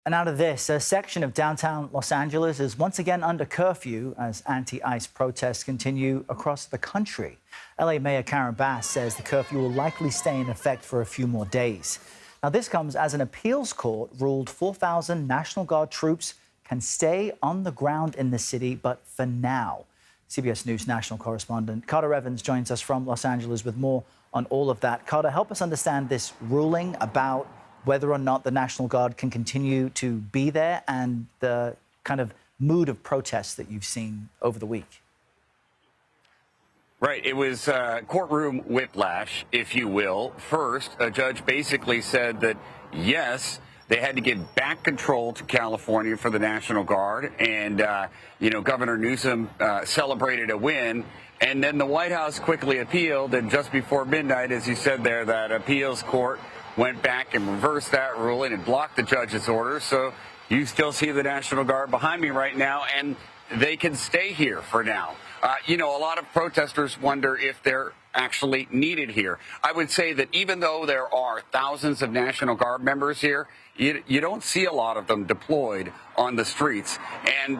And out of this, a section of downtown Los Angeles is once again under curfew as anti-ICE protests continue across the country. LA Mayor Karen Bass says the curfew will likely stay in effect for a few more days. Now, this comes as an appeals court ruled 4,000 National Guard troops can stay on the ground in the city, but for now. CBS News national correspondent Carter Evans joins us from Los Angeles with more on all of that. Carter, help us understand this ruling about whether or not the National Guard can continue to be there and the kind of mood of protest that you've seen over the week. Right. It was courtroom whiplash, if you will. First, a judge basically said that, yes, they had to give back control to California for the National Guard. And, Governor Newsom celebrated a win. And then the White House quickly appealed. And just before midnight, as you said there, that appeals court went back and reversed that ruling and blocked the judge's order. So you still see the National Guard behind me right now, and they can stay here for now. A lot of protesters wonder if they're actually needed here. I would say that even though there are thousands of National Guard members here, you don't see a lot of them deployed on the streets. And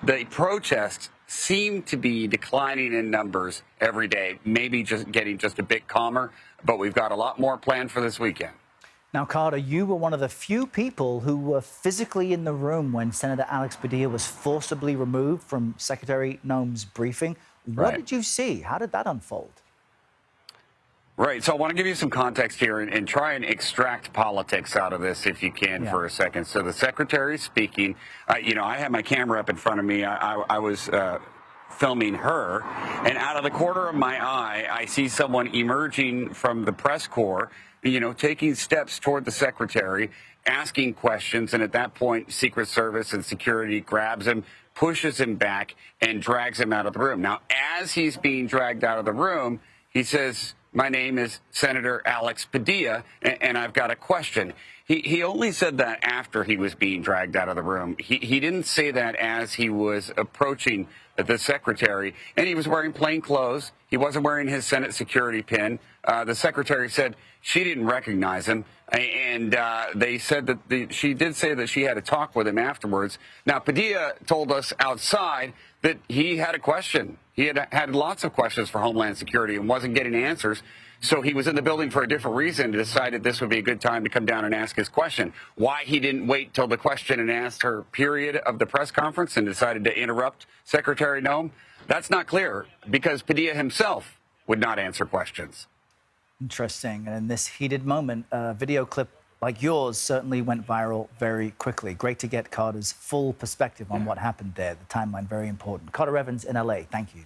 the protests seem to be declining in numbers every day, maybe just getting just a bit calmer, but we've got a lot more planned for this weekend. Now, Carter, you were one of the few people who were physically in the room when Senator Alex Padilla was forcibly removed from Secretary Noem's briefing. What did you see? How did that unfold? Right. So I want to give you some context here and try and extract politics out of this if you can for a second. So the secretary is speaking. I had my camera up in front of me. I was filming her, and out of the corner of my eye, I see someone emerging from the press corps, taking steps toward the secretary, asking questions. And at that point, Secret Service and security grabs him, pushes him back, and drags him out of the room. Now, as he's being dragged out of the room, he says, "My name is Senator Alex Padilla, and I've got a question." He only said that after he was being dragged out of the room. He didn't say that as he was approaching the secretary, and he was wearing plain clothes. He wasn't wearing his Senate security pin. The secretary said she didn't recognize him, and they said that she did say that she had a talk with him afterwards. Now, Padilla told us outside that he had a question. He had lots of questions for Homeland Security and wasn't getting answers. So he was in the building for a different reason and decided this would be a good time to come down and ask his question. Why he didn't wait till the question and answer period of the press conference and decided to interrupt Secretary Noem, that's not clear, because Padilla himself would not answer questions. Interesting. And in this heated moment, a video clip like yours certainly went viral very quickly. Great to get Carter's full perspective on what happened there. The timeline, very important. Carter Evans in LA, thank you.